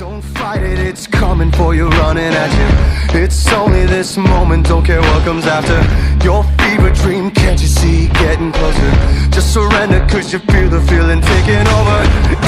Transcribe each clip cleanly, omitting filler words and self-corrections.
Don't fight it, it's coming for you, running at you. It's only this moment, don't care what comes after. Your fever dream, can't you see, getting closer. Just surrender, cause you feel the feeling taking over.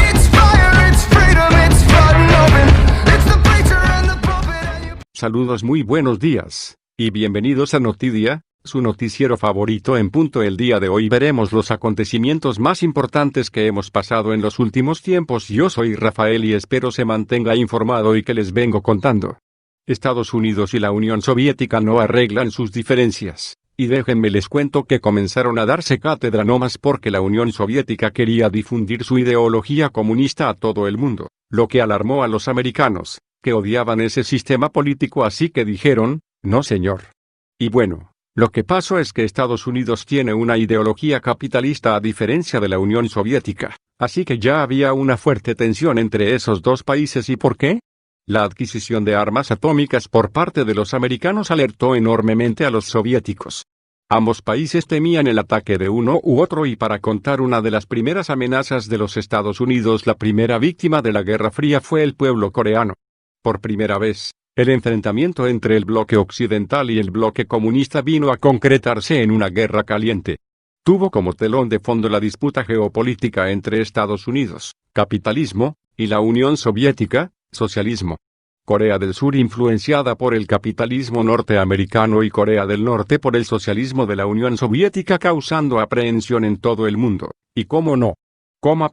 It's fire, it's freedom, it's flooding open. It's the preacher and the puppet and you... Saludos, muy buenos días, y bienvenidos a Notidia, su noticiero favorito en punto. El día de hoy veremos los acontecimientos más importantes que hemos pasado en los últimos tiempos. Yo soy Rafael y espero se mantenga informado y que les vengo contando. Estados Unidos y la Unión Soviética no arreglan sus diferencias, y déjenme les cuento que comenzaron a darse cátedra no más porque la Unión Soviética quería difundir su ideología comunista a todo el mundo, lo que alarmó a los americanos, que odiaban ese sistema político, así que dijeron, no señor. Y bueno. Lo que pasó es que Estados Unidos tiene una ideología capitalista a diferencia de la Unión Soviética, así que ya había una fuerte tensión entre esos dos países. ¿Y por qué? La adquisición de armas atómicas por parte de los americanos alertó enormemente a los soviéticos. Ambos países temían el ataque de uno u otro, y para contar una de las primeras amenazas de los Estados Unidos, la primera víctima de la Guerra Fría fue el pueblo coreano. Por primera vez, el enfrentamiento entre el bloque occidental y el bloque comunista vino a concretarse en una guerra caliente. Tuvo como telón de fondo la disputa geopolítica entre Estados Unidos, capitalismo, y la Unión Soviética, socialismo. Corea del Sur influenciada por el capitalismo norteamericano y Corea del Norte por el socialismo de la Unión Soviética, causando aprehensión en todo el mundo. ¿Y cómo no?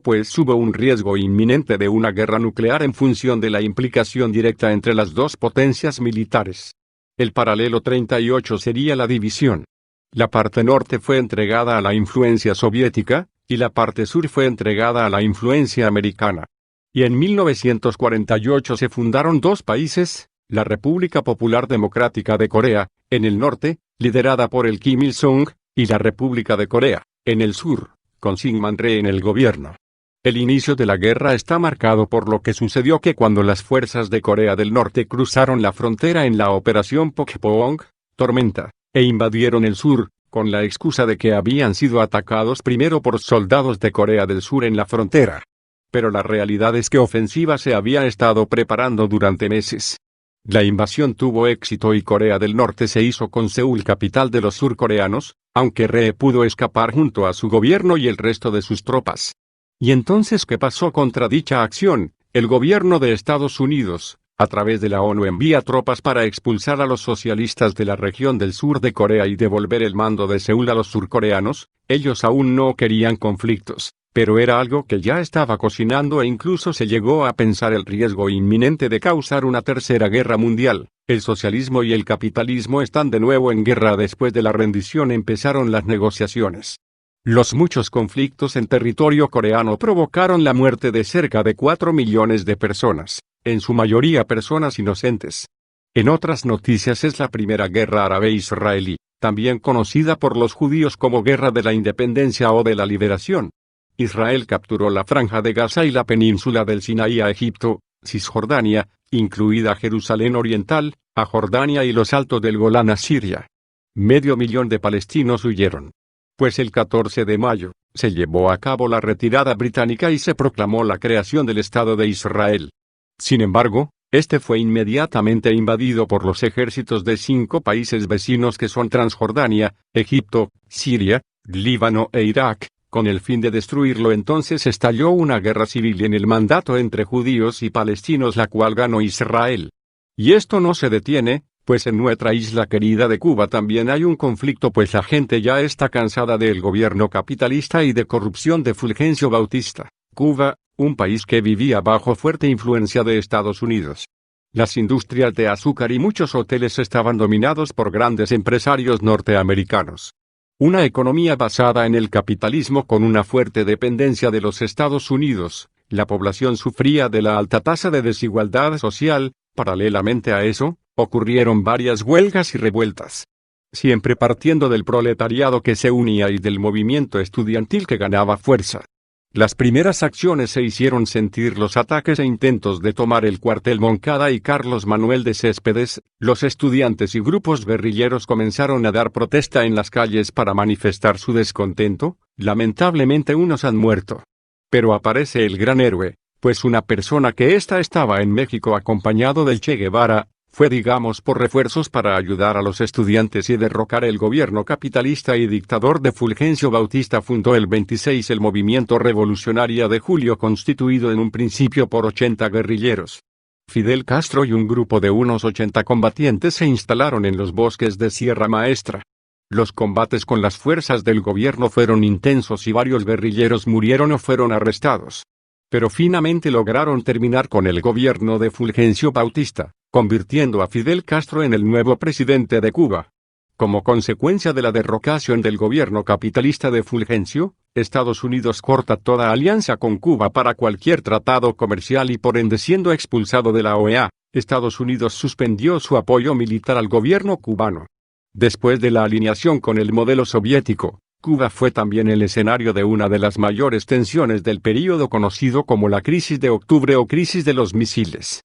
Pues hubo un riesgo inminente de una guerra nuclear en función de la implicación directa entre las dos potencias militares. El paralelo 38 sería la división. La parte norte fue entregada a la influencia soviética, y la parte sur fue entregada a la influencia americana. Y en 1948 se fundaron dos países, la República Popular Democrática de Corea, en el norte, liderada por el Kim Il-sung, y la República de Corea, en el sur, con Syngman Rhee en el gobierno. El inicio de la guerra está marcado por lo que sucedió que cuando las fuerzas de Corea del Norte cruzaron la frontera en la Operación Pokpong, Tormenta, e invadieron el sur, con la excusa de que habían sido atacados primero por soldados de Corea del Sur en la frontera. Pero la realidad es que ofensiva se había estado preparando durante meses. La invasión tuvo éxito y Corea del Norte se hizo con Seúl capital de los surcoreanos, aunque Rhee pudo escapar junto a su gobierno y el resto de sus tropas. ¿Y entonces qué pasó contra dicha acción? El gobierno de Estados Unidos, a través de la ONU, envía tropas para expulsar a los socialistas de la región del sur de Corea y devolver el mando de Seúl a los surcoreanos. Ellos aún no querían conflictos, pero era algo que ya estaba cocinando e incluso se llegó a pensar el riesgo inminente de causar una tercera guerra mundial. El socialismo y el capitalismo están de nuevo en guerra. Después de la rendición empezaron las negociaciones. Los muchos conflictos en territorio coreano provocaron la muerte de cerca de 4 millones de personas, en su mayoría personas inocentes. En otras noticias es la primera guerra árabe-israelí, también conocida por los judíos como Guerra de la Independencia o de la Liberación. Israel capturó la Franja de Gaza y la península del Sinaí a Egipto, Cisjordania, incluida Jerusalén Oriental, a Jordania y los altos del Golán a Siria. 500,000 de palestinos huyeron. Pues el 14 de mayo, se llevó a cabo la retirada británica y se proclamó la creación del Estado de Israel. Sin embargo, este fue inmediatamente invadido por los ejércitos de 5 países vecinos que son Transjordania, Egipto, Siria, Líbano e Irak. Con el fin de destruirlo, entonces estalló una guerra civil en el mandato entre judíos y palestinos, la cual ganó Israel. Y esto no se detiene, pues en nuestra isla querida de Cuba también hay un conflicto, pues la gente ya está cansada del gobierno capitalista y de corrupción de Fulgencio Bautista. Cuba, un país que vivía bajo fuerte influencia de Estados Unidos. Las industrias de azúcar y muchos hoteles estaban dominados por grandes empresarios norteamericanos. Una economía basada en el capitalismo con una fuerte dependencia de los Estados Unidos. La población sufría de la alta tasa de desigualdad social. Paralelamente a eso, ocurrieron varias huelgas y revueltas. Siempre partiendo del proletariado que se unía y del movimiento estudiantil que ganaba fuerza. Las primeras acciones se hicieron sentir los ataques e intentos de tomar el cuartel Moncada y Carlos Manuel de Céspedes. Los estudiantes y grupos guerrilleros comenzaron a dar protesta en las calles para manifestar su descontento. Lamentablemente unos han muerto. Pero aparece el gran héroe, Pues una persona que estaba en México acompañado del Che Guevara, fue digamos por refuerzos para ayudar a los estudiantes y derrocar el gobierno capitalista y dictador de Fulgencio Bautista. Fundó el 26 el Movimiento Revolucionario de Julio, constituido en un principio por 80 guerrilleros. Fidel Castro y un grupo de unos 80 combatientes se instalaron en los bosques de Sierra Maestra. Los combates con las fuerzas del gobierno fueron intensos y varios guerrilleros murieron o fueron arrestados. Pero finalmente lograron terminar con el gobierno de Fulgencio Bautista, convirtiendo a Fidel Castro en el nuevo presidente de Cuba. Como consecuencia de la derrocación del gobierno capitalista de Fulgencio, Estados Unidos corta toda alianza con Cuba para cualquier tratado comercial y por ende siendo expulsado de la OEA, Estados Unidos suspendió su apoyo militar al gobierno cubano. Después de la alineación con el modelo soviético, Cuba fue también el escenario de una de las mayores tensiones del período conocido como la Crisis de Octubre o Crisis de los Misiles.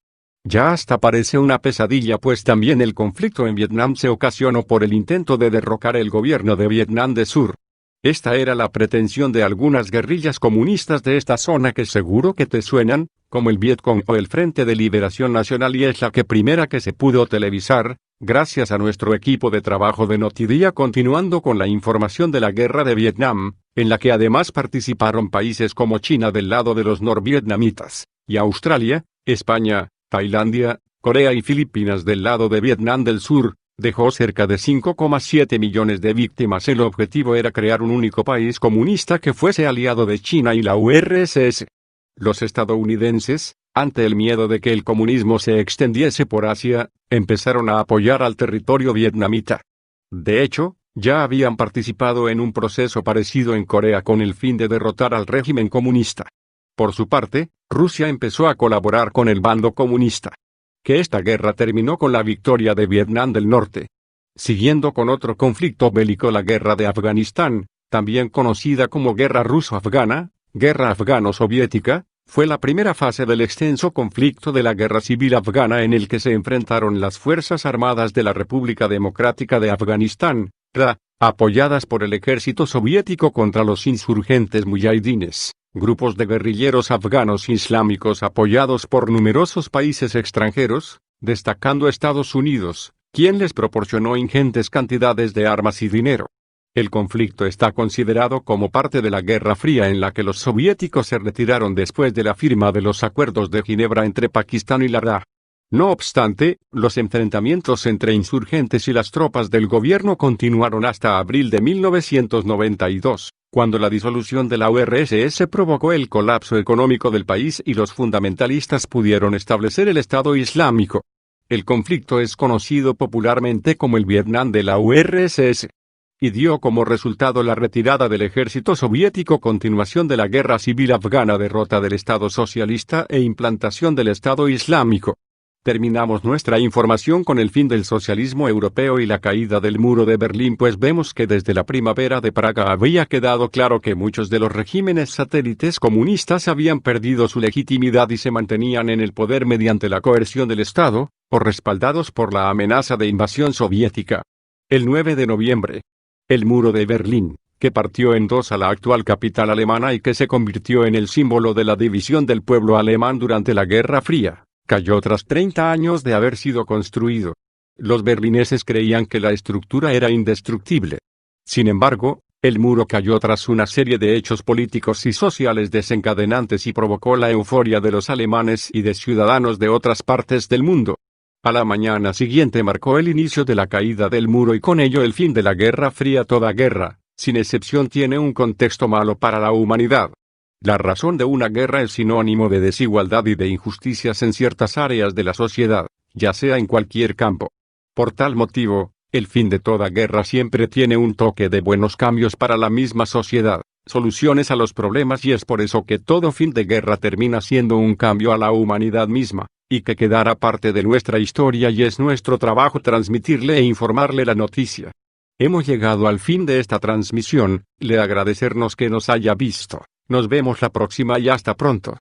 Ya hasta parece una pesadilla, pues también el conflicto en Vietnam se ocasionó por el intento de derrocar el gobierno de Vietnam del Sur. Esta era la pretensión de algunas guerrillas comunistas de esta zona que seguro que te suenan, como el Vietcong o el Frente de Liberación Nacional, y es la primera que se pudo televisar, gracias a nuestro equipo de trabajo de Notidía. Continuando con la información de la guerra de Vietnam, en la que además participaron países como China del lado de los norvietnamitas, y Australia, España, Tailandia, Corea y Filipinas del lado de Vietnam del Sur, dejó cerca de 5,7 millones de víctimas. El objetivo era crear un único país comunista que fuese aliado de China y la URSS. Los estadounidenses, ante el miedo de que el comunismo se extendiese por Asia, empezaron a apoyar al territorio vietnamita. De hecho, ya habían participado en un proceso parecido en Corea con el fin de derrotar al régimen comunista. Por su parte, Rusia empezó a colaborar con el bando comunista. Que esta guerra terminó con la victoria de Vietnam del Norte. Siguiendo con otro conflicto bélico, la guerra de Afganistán, también conocida como Guerra Ruso-Afgana, Guerra Afgano-Soviética, fue la primera fase del extenso conflicto de la Guerra Civil Afgana en el que se enfrentaron las Fuerzas Armadas de la República Democrática de Afganistán, RA, apoyadas por el ejército soviético contra los insurgentes muyahidines, grupos de guerrilleros afganos islámicos apoyados por numerosos países extranjeros, destacando Estados Unidos, quien les proporcionó ingentes cantidades de armas y dinero. El conflicto está considerado como parte de la Guerra Fría, en la que los soviéticos se retiraron después de la firma de los Acuerdos de Ginebra entre Pakistán y la RA. No obstante, los enfrentamientos entre insurgentes y las tropas del gobierno continuaron hasta abril de 1992, cuando la disolución de la URSS provocó el colapso económico del país y los fundamentalistas pudieron establecer el Estado Islámico. El conflicto es conocido popularmente como el Vietnam de la URSS. Y dio como resultado la retirada del ejército soviético, continuación de la Guerra Civil Afgana, derrota del Estado socialista e implantación del Estado Islámico. Terminamos nuestra información con el fin del socialismo europeo y la caída del muro de Berlín, pues vemos que desde la primavera de Praga había quedado claro que muchos de los regímenes satélites comunistas habían perdido su legitimidad y se mantenían en el poder mediante la coerción del Estado, o respaldados por la amenaza de invasión soviética. El 9 de noviembre, el muro de Berlín, que partió en dos a la actual capital alemana y que se convirtió en el símbolo de la división del pueblo alemán durante la Guerra Fría, cayó tras 30 años de haber sido construido. Los berlineses creían que la estructura era indestructible. Sin embargo, el muro cayó tras una serie de hechos políticos y sociales desencadenantes y provocó la euforia de los alemanes y de ciudadanos de otras partes del mundo. A la mañana siguiente marcó el inicio de la caída del muro y con ello el fin de la Guerra Fría. Toda guerra, sin excepción, tiene un contexto malo para la humanidad. La razón de una guerra es sinónimo de desigualdad y de injusticias en ciertas áreas de la sociedad, ya sea en cualquier campo. Por tal motivo, el fin de toda guerra siempre tiene un toque de buenos cambios para la misma sociedad, soluciones a los problemas, y es por eso que todo fin de guerra termina siendo un cambio a la humanidad misma, y que quedará parte de nuestra historia, y es nuestro trabajo transmitirle e informarle la noticia. Hemos llegado al fin de esta transmisión, le agradecernos que nos haya visto. Nos vemos la próxima y hasta pronto.